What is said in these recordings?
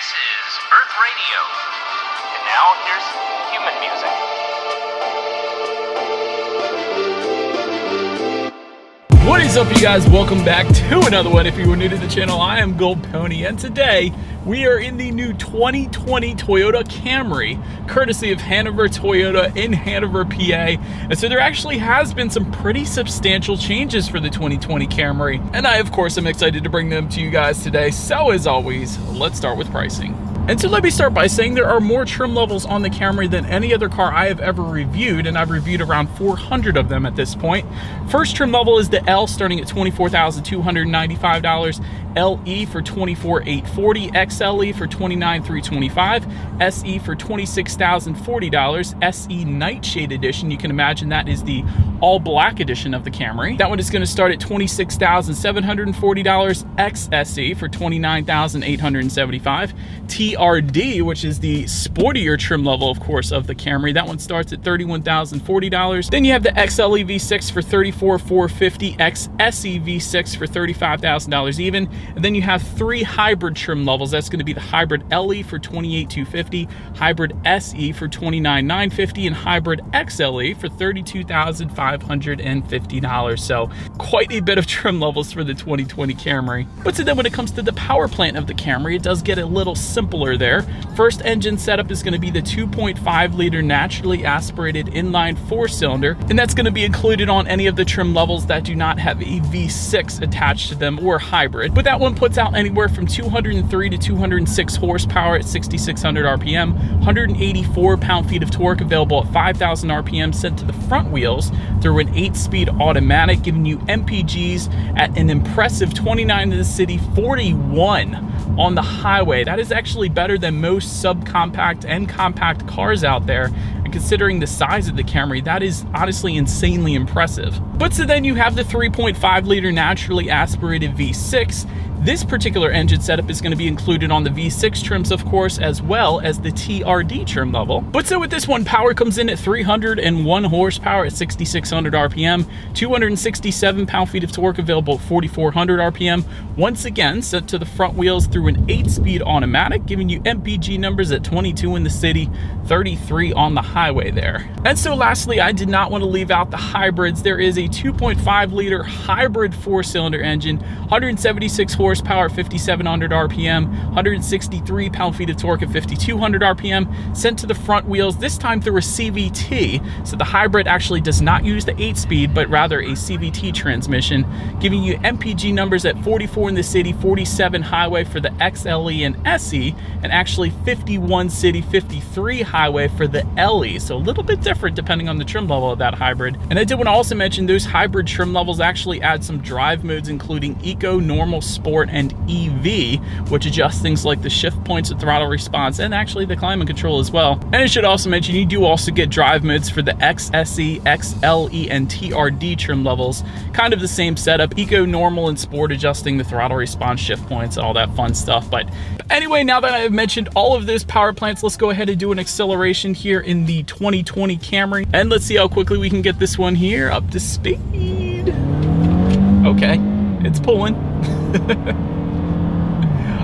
This is Earth Radio. And now here's human music. What is up, you guys? Welcome back to another one. If you are new to the channel, I am Gold Pony, and today we are in the new 2020 Toyota Camry, courtesy of Hanover Toyota in Hanover, PA. And so there actually has been some pretty substantial changes for the 2020 Camry, and I, of course, am excited to bring them to you guys today. So as always, let's start with pricing. And so let me start by saying there are more trim levels on the Camry than any other car I have ever reviewed, and I've reviewed around 400 of them at this point. First trim level is the L, starting at $24,295, LE for $24,840, XLE for $29,325, SE for $26,040, SE Nightshade Edition. You can imagine that is the all-black edition of the Camry. That one is going to start at $26,740, XSE for $29,875, TRD, which is the sportier trim level, of course, of the Camry. That one starts at $31,040. Then you have the XLE V6 for $34,450, XSE V6 for $35,000 even. And then you have three hybrid trim levels. That's going to be the hybrid LE for $28,250, hybrid SE for $29,950, and hybrid XLE for $32,550. So quite a bit of trim levels for the 2020 Camry. But so then when it comes to the power plant of the Camry, it does get a little simpler there. First engine setup is going to be the 2.5 liter naturally aspirated inline 4-cylinder, and that's going to be included on any of the trim levels that do not have a V6 attached to them or hybrid. But that one puts out anywhere from 203 to 206 horsepower at 6,600 RPM, 184 pound-feet of torque available at 5,000 RPM sent to the front wheels through an 8-speed automatic, giving you MPGs at an impressive 29 in the city, 41 on the highway. That is actually better than most subcompact and compact cars out there. And considering the size of the Camry, that is honestly insanely impressive. But so then you have the 3.5 liter naturally aspirated V6. This particular engine setup is going to be included on the V6 trims, of course, as well as the TRD trim level. But so with this one, power comes in at 301 horsepower at 6,600 RPM, 267 pound-feet of torque available at 4,400 RPM, once again set to the front wheels through an 8-speed automatic, giving you MPG numbers at 22 in the city, 33 on the highway there. And so lastly, I did not want to leave out the hybrids. There is a 2.5 liter hybrid 4-cylinder engine, 176 horsepower, 5,700 RPM, 163 pound-feet of torque at 5,200 RPM, sent to the front wheels, this time through a CVT. So the hybrid actually does not use the 8-speed, but rather a CVT transmission, giving you MPG numbers at 44 in the city, 47 highway for the XLE and SE, and actually 51 city, 53 highway for the LE. So a little bit different depending on the trim level of that hybrid. And I did want to also mention those hybrid trim levels actually add some drive modes, including Eco, Normal, Sport, and EV, which adjusts things like the shift points, the throttle response, and actually the climate control as well. And I should also mention you do also get drive modes for the XSE, XLE, and TRD trim levels. Kind of the same setup, Eco, Normal, and Sport, adjusting the throttle response, shift points, all that fun stuff. But anyway, now that I have mentioned all of those power plants, let's go ahead and do an acceleration here in the 2020 Camry, and let's see how quickly we can get this one here up to speed. Okay, it's pulling.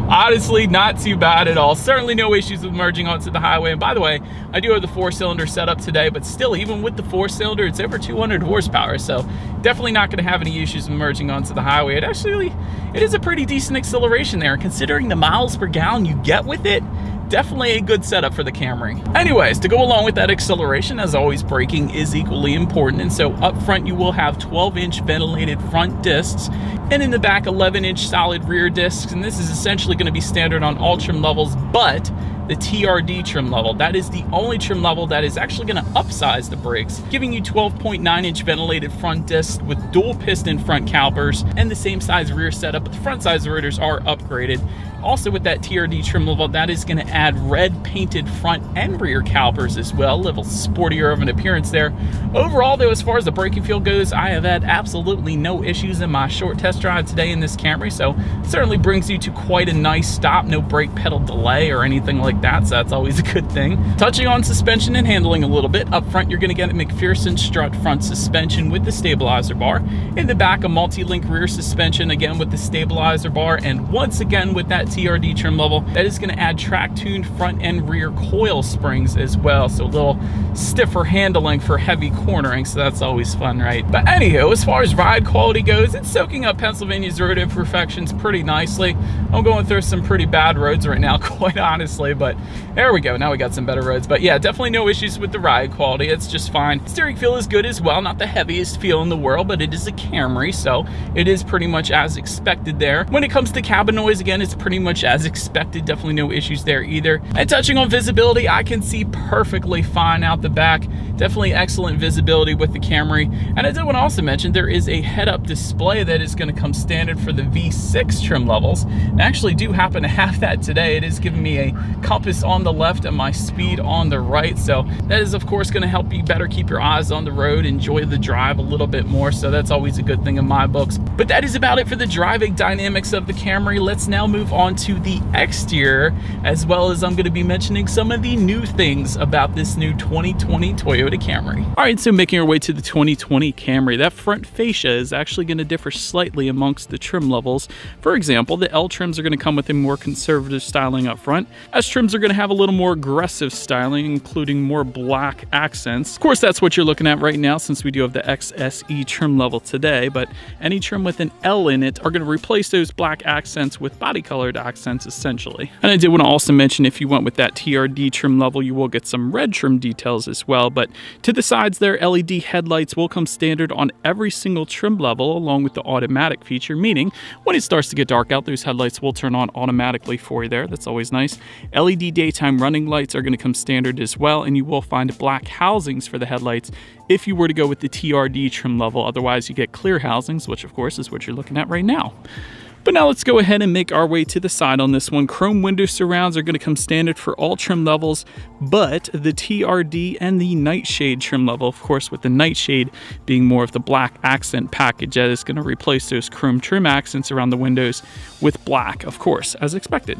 Honestly, not too bad at all. Certainly no issues with merging onto the highway. And by the way, I do have the 4-cylinder setup today, but still, even with the 4-cylinder, it's over 200 horsepower. So definitely not going to have any issues with merging onto the highway. It is a pretty decent acceleration there. Considering the miles per gallon you get with it, definitely a good setup for the Camry. Anyways, to go along with that acceleration, as always, braking is equally important. And so up front, you will have 12-inch ventilated front discs, and in the back, 11-inch solid rear discs. And this is essentially going to be standard on all trim levels, but the TRD trim level, that is the only trim level that is actually going to upsize the brakes, giving you 12.9-inch ventilated front discs with dual piston front calipers and the same size rear setup, but the front size rotors are upgraded. Also with that TRD trim level, that is going to add red painted front and rear calipers as well, a little sportier of an appearance there. Overall though, as far as the braking feel goes, I have had absolutely no issues in my short test drive today in this Camry, so certainly brings you to quite a nice stop, no brake pedal delay or anything like that, so that's always a good thing. Touching on suspension and handling a little bit, up front you're going to get a McPherson strut front suspension with the stabilizer bar, in the back a multi-link rear suspension again with the stabilizer bar, and once again with that TRD trim level. That is going to add track-tuned front and rear coil springs as well, so a little stiffer handling for heavy cornering, so that's always fun, right? But anywho, as far as ride quality goes, it's soaking up Pennsylvania's road imperfections pretty nicely. I'm going through some pretty bad roads right now, quite honestly, but there we go. Now we got some better roads. But yeah, definitely no issues with the ride quality. It's just fine. Steering feel is good as well. Not the heaviest feel in the world, but it is a Camry, so it is pretty much as expected there. When it comes to cabin noise, again, it's pretty much as expected. Definitely no issues there either. And touching on visibility, I can see perfectly fine out the back. Definitely excellent visibility with the Camry. And I did want to also mention there is a head-up display that is going to come standard for the V6 trim levels. And I actually do happen to have that today. It is giving me a compass on the left and my speed on the right. So that is, of course, going to help you better keep your eyes on the road, enjoy the drive a little bit more. So that's always a good thing in my books. But that is about it for the driving dynamics of the Camry. Let's now move on to the exterior, as well as I'm going to be mentioning some of the new things about this new 2020 Toyota Camry. All right, so making our way to the 2020 Camry, that front fascia is actually going to differ slightly amongst the trim levels. For example, the L trims are going to come with a more conservative styling up front. S trims are going to have a little more aggressive styling, including more black accents. Of course, that's what you're looking at right now, since we do have the XSE trim level today, but any trim with an L in it are going to replace those black accents with body colored accents, essentially. And I did want to also mention, if you went with that TRD trim level, you will get some red trim details as well, but to the sides there, LED headlights will come standard on every single trim level, along with the automatic feature, meaning when it starts to get dark out, those headlights will turn on automatically for you there. That's always nice. LED daytime running lights are going to come standard as well, and you will find black housings for the headlights if you were to go with the TRD trim level. Otherwise, you get clear housings, which of course is what you're looking at right now. But now let's go ahead and make our way to the side on this one. Chrome window surrounds are going to come standard for all trim levels, but the TRD and the Nightshade trim level, of course, with the Nightshade being more of the black accent package, that is going to replace those chrome trim accents around the windows with black, of course, as expected.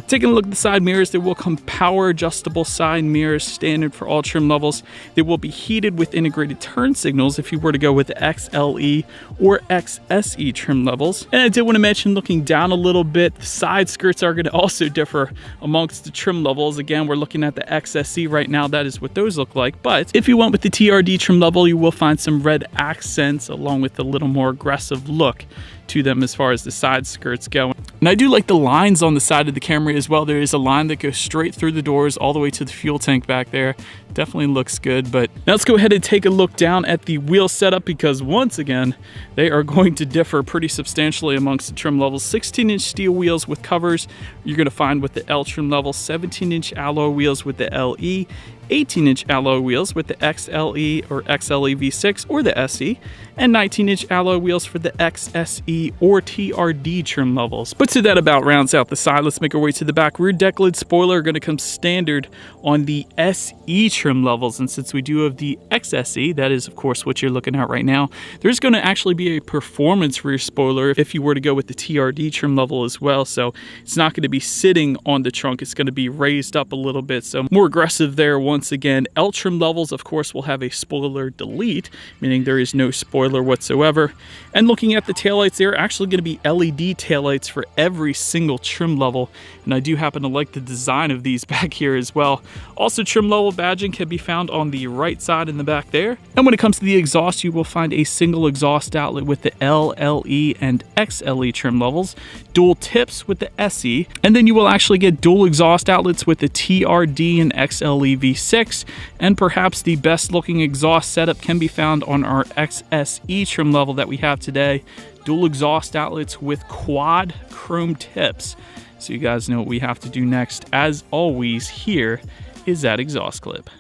Taking a look at the side mirrors, there will come power adjustable side mirrors standard for all trim levels. They will be heated with integrated turn signals if you were to go with the XLE or XSE trim levels. And I did want to mention, looking down a little bit, the side skirts are going to also differ amongst the trim levels. Again, we're looking at the XSE right now. That is what those look like. But if you went with the TRD trim level, you will find some red accents along with a little more aggressive look to them as far as the side skirts go. And I do like the lines on the side of the Camry as well. There is a line that goes straight through the doors all the way to the fuel tank back there. Definitely looks good. But now let's go ahead and take a look down at the wheel setup, because once again, they are going to differ pretty substantially amongst the trim levels. 16-inch steel wheels with covers you're going to find with the L trim level, 17-inch alloy wheels with the LE, 18-inch alloy wheels with the XLE or XLE V6 or the SE, and 19-inch alloy wheels for the XSE or TRD trim levels. But so that about rounds out the side. Let's make our way to the back. Rear deck lid spoiler are going to come standard on the SE trim levels, and since we do have the XSE, that is of course what you're looking at right now, there's going to actually be a performance rear spoiler if you were to go with the TRD trim level as well. So it's not going to be sitting on the trunk, it's going to be raised up a little bit, so more aggressive there. Once again, L trim levels of course will have a spoiler delete, meaning there is no spoiler whatsoever. And looking at the taillights, they're actually going to be LED taillights for every single trim level, and I do happen to like the design of these back here as well. Also, trim level badging can be found on the right side in the back there. And when it comes to the exhaust, you will find a single exhaust outlet with the L, LE, and XLE trim levels, dual tips with the SE, and then you will actually get dual exhaust outlets with the TRD and XLE V6, and perhaps the best looking exhaust setup can be found on our XSE trim level that we have today. Dual exhaust outlets with quad chrome tips. So you guys know what we have to do next. As always, here is that exhaust clip.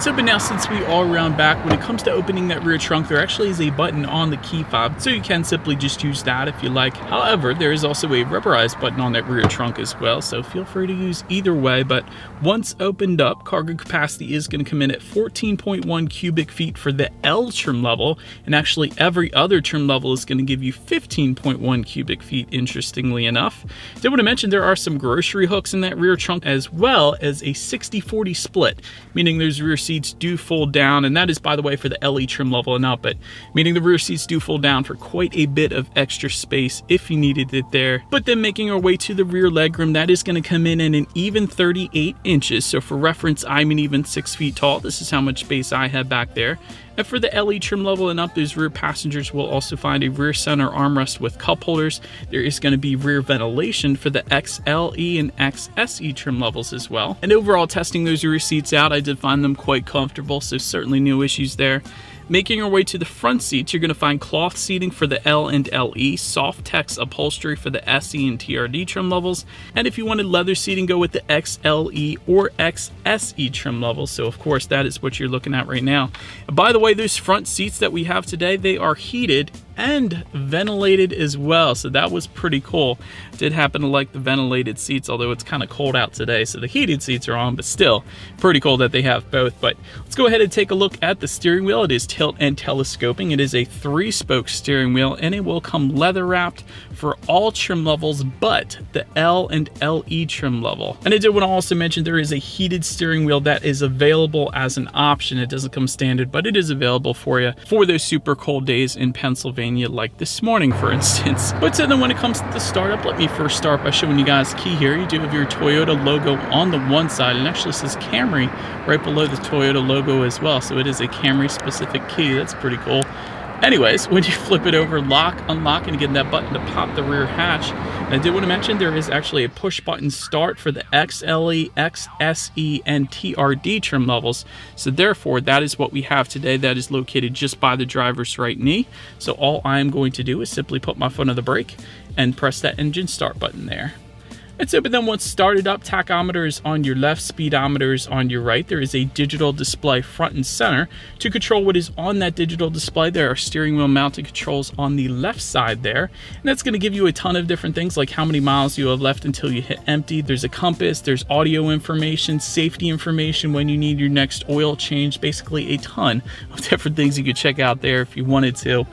So, but now now, since we are around back, when it comes to opening that rear trunk, there actually is a button on the key fob, so you can simply just use that if you like. However, there is also a rubberized button on that rear trunk as well, so feel free to use either way. But once opened up, cargo capacity is going to come in at 14.1 cubic feet for the L trim level, and actually every other trim level is going to give you 15.1 cubic feet, interestingly enough. Did want to mention there are some grocery hooks in that rear trunk, as well as a 60-40 split, meaning those rear seats do fold down, and that is, by the way, for the LE trim level and up, but meaning the rear seats do fold down for quite a bit of extra space if you needed it there. But then making our way to the rear legroom, that is going to come in at an even 38 inches. So for reference, I'm an even 6 feet tall. This is how much space I have back there. And for the LE trim level and up, those rear passengers will also find a rear center armrest with cup holders. There is going to be rear ventilation for the XLE and XSE trim levels as well. And overall, testing those rear seats out, I did find them quite comfortable, so certainly no issues there. Making our way to the front seats, you're going to find cloth seating for the L and LE, soft tex upholstery for the SE and TRD trim levels, and if you wanted leather seating, go with the XLE or XSE trim levels. So of course, that is what you're looking at right now. And by the way, those front seats that we have today, they are heated and ventilated as well, so that was pretty cool. Did happen to like the ventilated seats, although it's kind of cold out today, so the heated seats are on, but still pretty cool that they have both. But let's go ahead and take a look at the steering wheel. It is tilt and telescoping. It is a 3-spoke steering wheel, and it will come leather wrapped for all trim levels but the L and LE trim level. And I did want to also mention there is a heated steering wheel that is available as an option. It doesn't come standard, but it is available for you for those super cold days in Pennsylvania, like this morning, for instance. But so then when it comes to the startup, let me first start by showing you guys the key here. You do have your Toyota logo on the one side, and actually says Camry right below the Toyota logo as well. So it is a Camry specific key. That's pretty cool. Anyways, when you flip it over, lock, unlock, and again, that button to pop the rear hatch. And I did want to mention there is actually a push button start for the XLE, XSE, and TRD trim levels. So therefore, that is what we have today. That is located just by the driver's right knee. So all I'm going to do is simply put my foot on the brake and press that engine start button there. And so, but then once started up, tachometer is on your left, speedometer is on your right. There is a digital display front and center. To control what is on that digital display, there are steering wheel mounted controls on the left side there. And that's going to give you a ton of different things, like how many miles you have left until you hit empty. There's a compass, there's audio information, safety information when you need your next oil change, basically a ton of different things you could check out there if you wanted to.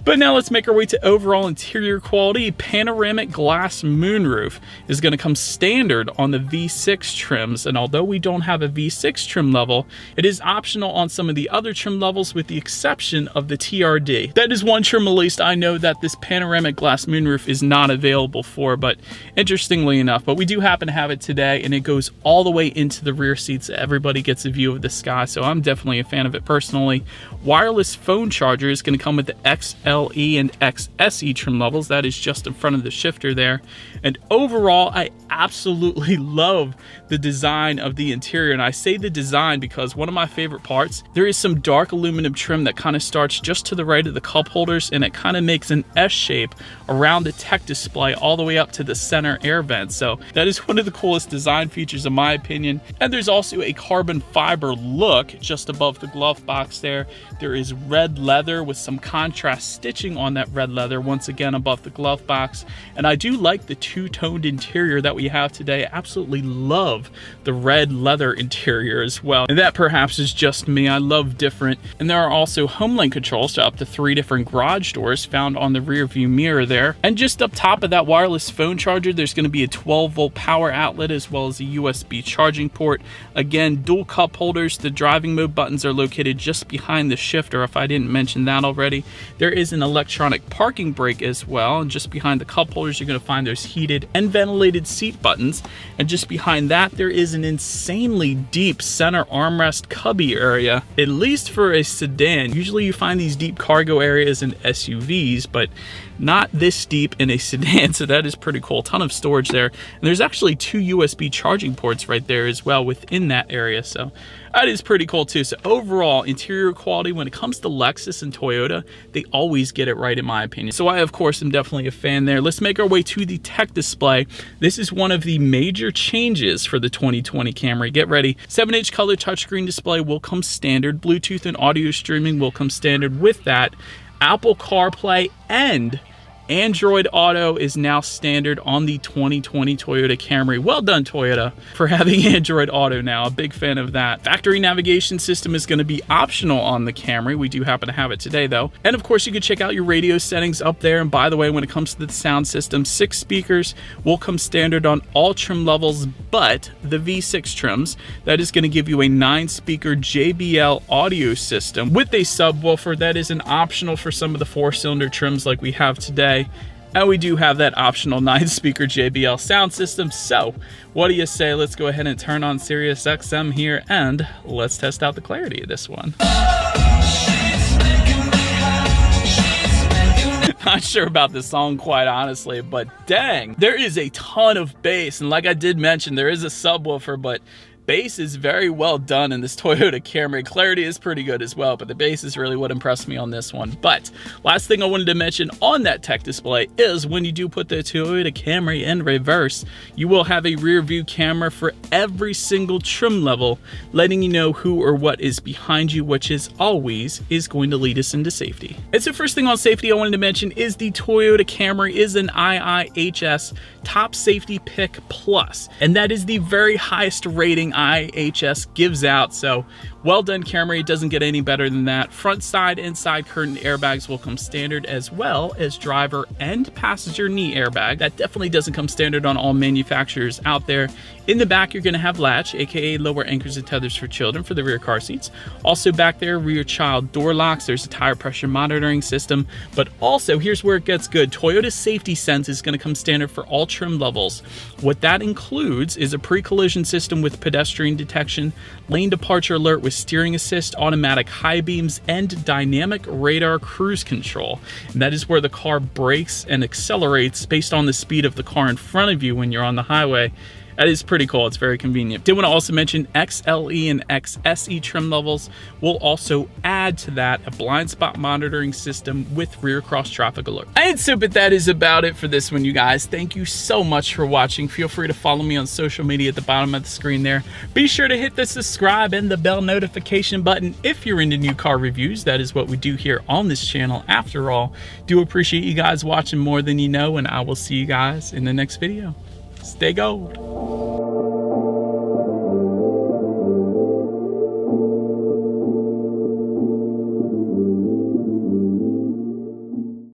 But now let's make our way to overall interior quality. Panoramic glass moonroof is going to come standard on the V6 trims, and although we don't have a V6 trim level, it is optional on some of the other trim levels with the exception of the TRD. That is one trim, at least I know, that this panoramic glass moonroof is not available for, but interestingly enough, but we do happen to have it today, and it goes all the way into the rear seats. Everybody gets a view of the sky, so I'm definitely a fan of it personally. Wireless phone charger is going to come with the XLE and XSE trim levels. That is just in front of the shifter there. And overall, I absolutely love the design of the interior. And I say the design because one of my favorite parts, there is some dark aluminum trim that kind of starts just to the right of the cup holders, and it kind of makes an S shape around the tech display all the way up to the center air vent. So that is one of the coolest design features in my opinion. And there's also a carbon fiber look just above the glove box there. There is red leather with some contrast stitching on that red leather once again above the glove box. And I do like the two-toned interior that we have today. I absolutely love the red leather interior as well. And that perhaps is just me. I love different. And there are also home link controls to up to 3 different garage doors found on the rear view mirror there. And just up top of that wireless phone charger, there's going to be a 12-volt power outlet as well as a USB charging port. Again, dual cup holders. The driving mode buttons are located just behind the shifter, if I didn't mention that already. There is an electronic parking brake as well, and just behind the cup holders you're going to find those heated and ventilated seat buttons, and just behind that there is an insanely deep center armrest cubby area, at least for a sedan. Usually you find these deep cargo areas in SUVs, but not this deep in a sedan, so that is pretty cool. Ton of storage there. And there's actually 2 USB charging ports right there as well within that area, so that is pretty cool too. So overall, interior quality, when it comes to Lexus and Toyota, they always get it right in my opinion. So I, of course, am definitely a fan there. Let's make our way to the tech display. This is one of the major changes for the 2020 Camry. Get ready. 7-inch color touchscreen display will come standard. Bluetooth and audio streaming will come standard with that. Apple CarPlay and Android Auto is now standard on the 2020 Toyota Camry. Well done, Toyota, for having Android Auto now. A big fan of that. Factory navigation system is going to be optional on the Camry. We do happen to have it today, though. And of course, you can check out your radio settings up there. And by the way, when it comes to the sound system, 6 speakers will come standard on all trim levels, but the V6 trims. That is going to give you a 9-speaker JBL audio system with a subwoofer. That is an optional for some of the 4-cylinder trims like we have today. And we do have that optional 9-speaker JBL sound system. So what do you say? Let's go ahead and turn on Sirius XM here and let's test out the clarity of this one. Not sure about this song, quite honestly, but dang, there is a ton of bass. And like I did mention, there is a subwoofer, but bass is very well done in this Toyota Camry. Clarity is pretty good as well, but the bass is really what impressed me on this one. But last thing I wanted to mention on that tech display is when you do put the Toyota Camry in reverse, you will have a rear view camera for every single trim level, letting you know who or what is behind you, which is always is going to lead us into safety. And so first thing on safety I wanted to mention is the Toyota Camry is an IIHS Top Safety Pick Plus, and that is the very highest rating IIHS gives out. So well done, Camry. It doesn't get any better than that. Front, side, and side curtain airbags will come standard, as well as driver and passenger knee airbag. That definitely doesn't come standard on all manufacturers out there. In the back, you're going to have latch, aka lower anchors and tethers for children for the rear car seats. Also back there, rear child door locks. There's a tire pressure monitoring system, but also here's where it gets good. Toyota Safety Sense is going to come standard for all trim levels. What that includes is a pre-collision system with pedestrian detection, lane departure alert with steering assist, automatic high beams, and dynamic radar cruise control. And that is where the car brakes and accelerates based on the speed of the car in front of you when you're on the highway. That is pretty cool. It's very convenient. Did want to also mention XLE and XSE trim levels will also add to that a blind spot monitoring system with rear cross traffic alert. And so, but that is about it for this one, you guys. Thank you so much for watching. Feel free to follow me on social media at the bottom of the screen there. Be sure to hit the subscribe and the bell notification button if you're into new car reviews. That is what we do here on this channel. After all, do appreciate you guys watching more than you know, and I will see you guys in the next video. Stay gold.